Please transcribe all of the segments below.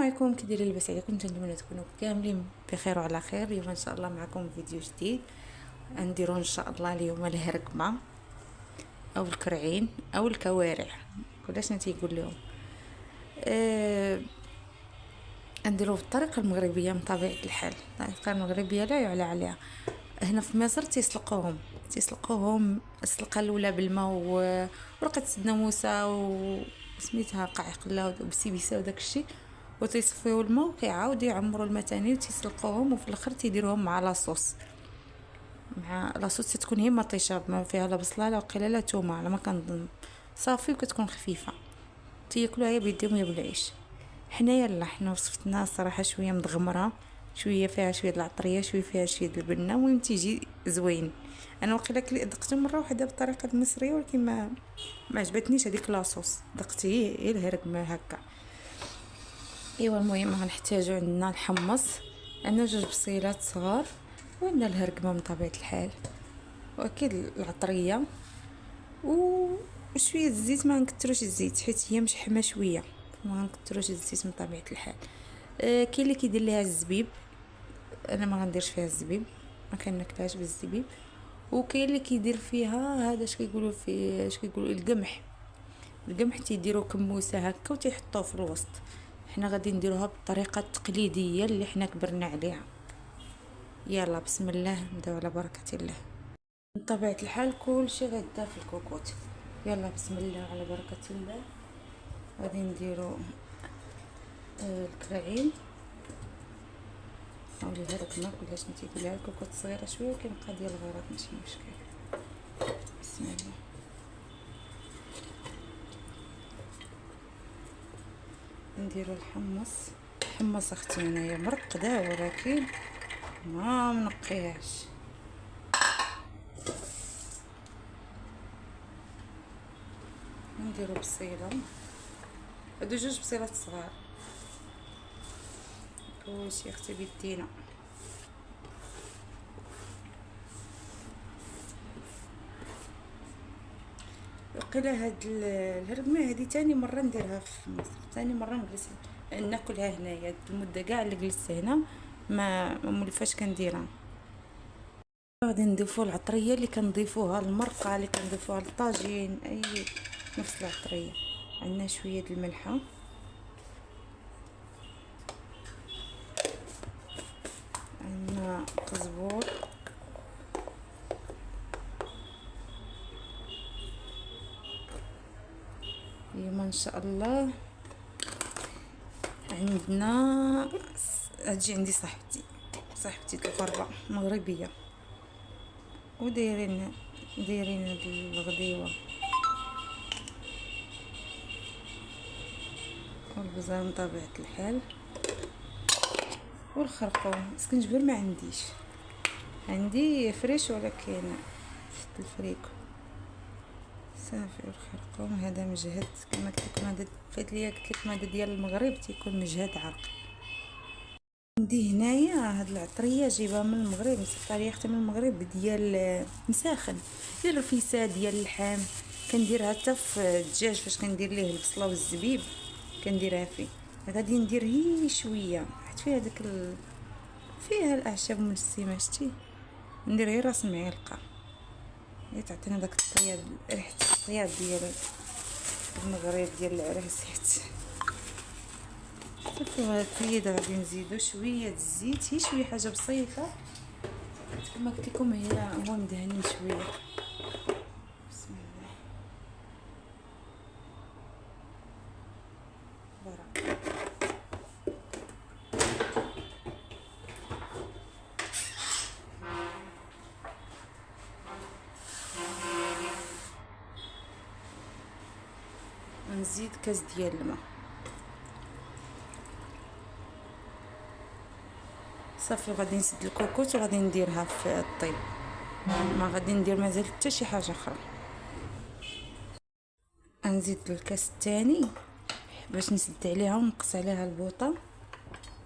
عليكم، كي دايرين؟ لاباس عليكم؟ نتمنى تكونوا كاملين بخير وعلى خير. اليوم ان شاء الله معكم فيديو جديد. نديرو ان شاء الله اليوم الهرقمه او الكرعين او الكوارع، كلاش تيقول لهم. نديرو بالطريقه المغربيه من طبيعه الحال. الطريقه المغربيه لا يعلى عليها. هنا في مصر تيسلقوهم السلقه الاولى بالماء ورقه الناموسه وسميتها قاع قلا وبسيبيسه وداك الشيء، وتيصفيو الماء وكيعاودوا يعمروا الماء ثاني وتيسلقوهم، وفي الاخر تيديروهم مع لاصوص. مع لاصوص تكون هي مطيشه ما فيها لا بصله لا وقيله لا تومه على ما كنظن، صافي وكتكون خفيفه. تياكلوها يا بيديهم يا بالعيش. حنا وصفتنا صراحه شويه مدغمره، شويه فيها شويه العطريه، شويه فيها شويه البنه، المهم تيجي زوين. انا وقيلا دقت مره واحده بالطريقه المصريه، ولكن ما عجبتنيش هذيك لاصوص. دقت هي الهرق ما هكا. ايوا المهم غنحتاجو عندنا الحمص، عندنا 2 بصيلات صغار، وعندنا الهرقمه من طبيعه الحال، واكيد العطريه وشويه الزيت. ما نكثروش الزيت حيت هي مشحمه شويه، ما نكثروش الزيت من طبيعه الحال. كاين اللي كيدير ليها الزبيب، انا ما غنديرش فيها الزبيب، ما كناكلهاش بالزبيب. وكاين اللي كيدير فيها هذا اش كيقولوا فيه، اش كيقولوا القمح تيديروا كموسه هكا وتيحطوه في الوسط. حنا غادي نديروها بالطريقه التقليديه اللي حنا كبرنا عليها. يلا بسم الله، نبداو على بركه الله. من طبيعه الحال كلشي غيدا في الكوكوت. يلا بسم الله على بركه الله. غادي نديرو الكرعين او اللي هذاك ما كلاش نتيقولها الكوكوت صغيره شويه، كنبقى ديال الغرض ماشي مشكل. بسم الله. نديرو الحمص اختي انايا مرقده ولكن ما منقيهاش. نديرو بصيله، هادو 2 بصيلات صغار، كلشي اختي بيدينا. وقيلا هاد الهرقمه هادي تاني مره نديرها في مصر، تاني مره نجلس ناكلها هنايا. المده كاع اللي جلست هنا ما مولفاش كنديرها. غادي نضيفو العطريه اللي كنضيفوها المرقه، اللي كنضيفوها للطاجين، اي نفس العطريه. عندنا شويه الملحه، عندنا قزبور، اليوم ان شاء الله عندنا اجي عندي صاحبتي الغربه مغربيه، ودايرين هاد الغديوه والبزار من طبيعه الحال، والخرقوم. سكنجبير ما عنديش، عندي فريش ولكن في الفريكو. صافي. والخرقوم هذا مجهد كما قلت لكم، هذا فات ليا قلت لكم هذا ديال المغرب تيكون مجهد عرق. عندي هنايا هاد العطريه جايبها من المغرب، مسكرها لي اختي من المغرب، ديال مساخن، ديال الرفيسه ديال اللحم. كنديرها حتى في الدجاج فاش كندير ليه البصله والزبيب كنديرها فيه. غادي ندير هي شويه حيت فيها داك فيها الاعشاب المنسمه، شتي ندير غير راس معلقه، هي تعطينا داك الطياب، ريحه الطياب ديال المغرب ديال العراسات. صافي. هاد غادي نزيدو شويه الزيت، هي شويه حاجه بسيطه كما قلت لكم، هو مدهنين شويه. بسم الله بركه. نزيد كاس ديال الماء. صافي. غادي نسد الكوكوت وغادي نديرها في الطيب، ما غادي ندير مازال حتى شي حاجه اخرى. نزيد الكاس الثاني باش نسد عليها ونقص عليها البوطه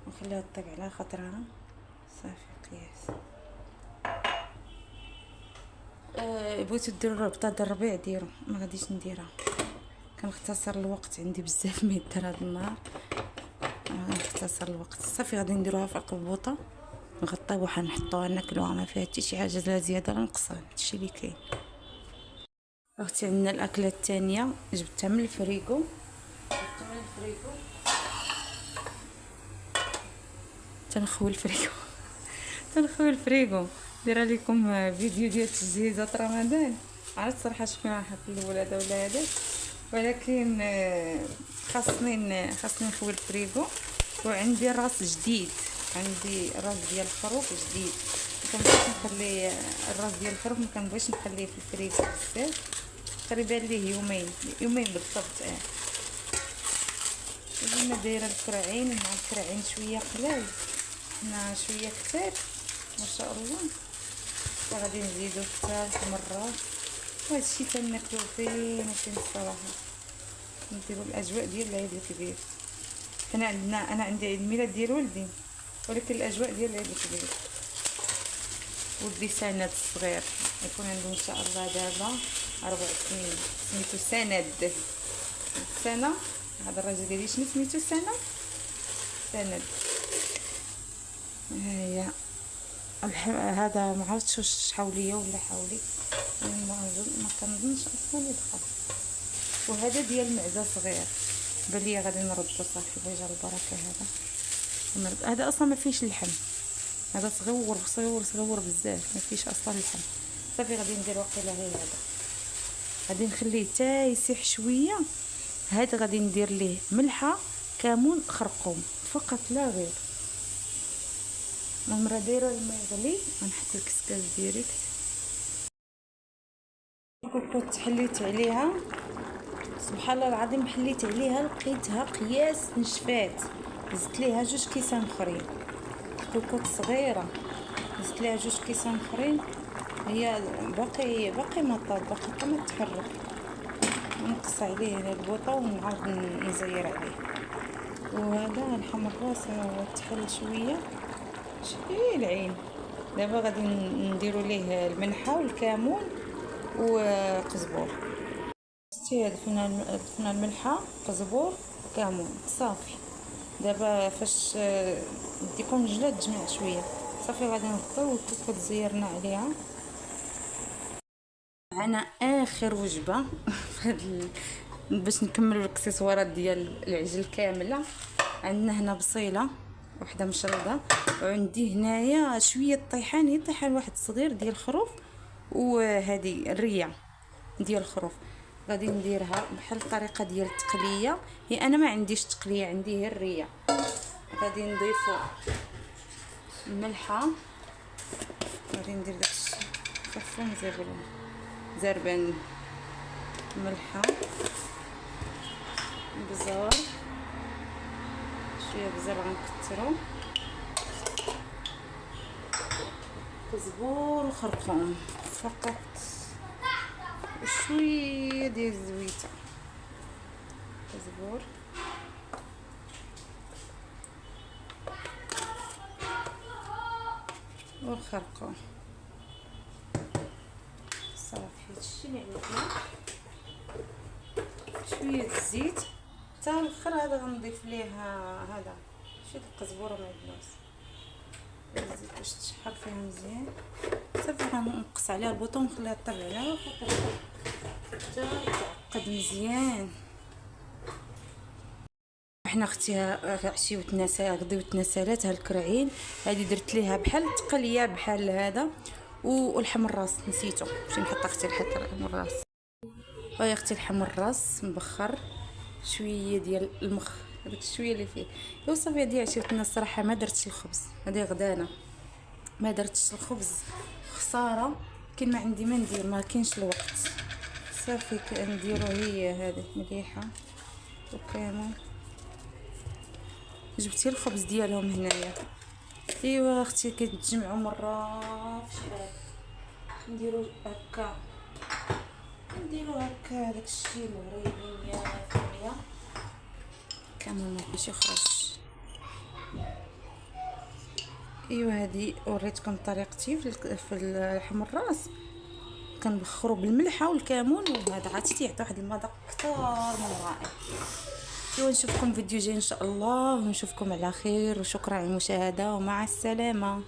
ونخليها طيب على خاطرها. صافي قياس. بغيتو ديروا الربطه د الربيع ديروا، ما غاديش نديرها، كنختصر الوقت عندي بزاف ما يدير هذا النهار. يختصر الوقت. صافي غادي نديروها في القبوطه، نغطيوها وحنحطوها ناكلوها، ما فيها حتى شي حاجه لا زياده لا نقصان، هادشي اللي كاين. اختي عندنا الاكله الثانيه جبتها من الفريغو، تنخوي الفريغو تنخوي الفريغو. دايره لكم فيديو ديال تجهيزات رمضان، عرفت صراحه شكون في الاول هذا ولا هذاك، ولكن خاصني نخوي الفريغو. وعندي راس جديد، عندي راس ديال الخروف جديد، كنبغيش نخلي الراس ديال الخروف، ما كنبغيش نخليه في الفريغو بزاف، تقريبا ليه يومين بالضبط. انا دايره الكرعين، مع الكرعين شويه قلال، هنا شويه كتار ما شاء الله. وغادي نزيدو حتى الحمرات، وهادشي تناكلو فين وفين الصراحه. نديرو الاجواء ديال العيد الكبير. انا عندي عيد ميلاد ديال ولدي، ولكن الاجواء ديال العيد الكبير. ولدي سند الصغير يكون عنده ان شاء الله دابا 4 سنين، سميتو سند. سنه هذا الراجل ديالي شنو سميتو؟ سند. هي هذا ما عرفتش واش حوليه ولا حولي، ما كنظنش اصلا يدخل. وهذا ديال المعزه صغير، بان لي غادي نردو صافي بغا البركه. هذا اصلا ما فيش اللحم، هذا صغيور بزاف، ما فيش اصلا اللحم. صافي غادي ندير واقيلا غير هذا، غادي نخليه حتى يسيح شويه. هذا غادي ندير ليه ملحه كمون خرقوم فقط لا غير. المرة دايره الماء يغلي، غنحط الكسكاس ديريكت. كنت حليت عليها، سبحان الله العظيم حليت عليها لقيتها قياس نشفات، زدت ليها 2 كيسان اخرين. كوكوط صغيره زدت ليها 2 كيسان اخرين، هي باقي ما طاب، باقي حتى ما تحرك. نقص عليه البوطه ونعاود نزير عليه. وهذا الحمر راسه تحل شويه العين. دابا غادي نديرو ليه الملحه والكمون وقزبور. ضفنا الملحه قزبور كمون صافي. دابا فاش تكون جلات تجمع شويه صافي غادي نغطيو والكوكوط زيرنا عليها. معنا اخر وجبه باش نكملوا الاكسسوارات ديال العجل كامله. عندنا هنا بصيله وحده مشرده، وعندي هنايا شويه طيحان واحد صغير ديال الخروف، وهذه الريه ديال الخروف. غادي نديرها بحال الطريقه ديال التقليه، هي انا ما عنديش تقليه، عندي هي الريه. غادي نضيفو الملحه، غادي ندير داكشي خفو زربان، ملحه، بزار، شويه بزار غنكثرو، كزبور وخرقوم فقط، وشويه ديال الزويته. كزبور والخرقوم صافي. هادشي اللي عندنا. شويه الزيت حتى الاخر. هذا غنضيف ليه هذا شويه القزبور ومعدنوس، الزيت باش تشحر فيها مزيان. صافي غنقص عليها البوطه ونخليها طيب عليها حتى تعقد مزيان. احنا اختي عشيوت غديوت نسالات هالكرعين، هذه درت ليها بحال تقليه بحال هذا. والحم الراس نسيتو، باش نحط اختي الحم الراس. هاي اختي الحم الراس مبخر، شويه ديال المخ، هذاك الشويه اللي فيه. صافي هذه عشيوتنا الصراحه. ما درتش الخبز، هذه غدانه ما درتش الخبز، خساره. كي ما عندي ما ندير، ما كاينش الوقت. صافي كنديرو هي هذه مليحه وكامل. جبتي الخبز ديالهم هنايا. ايوا اختي كيتجمعوا مره في شحال نديرو هكا، هذاك الشيء المغربي 100% كامل باش يخرج. ايوا هذه وريتكم طريقتي في اللحم الراس. كنبخرو بالملحه والكمون، وهذا عاد تيعطي واحد المذاق كثار من رائع. ونشوفكم فيديو جاي ان شاء الله، ونشوفكم على خير، وشكرا على المشاهدة ومع السلامة.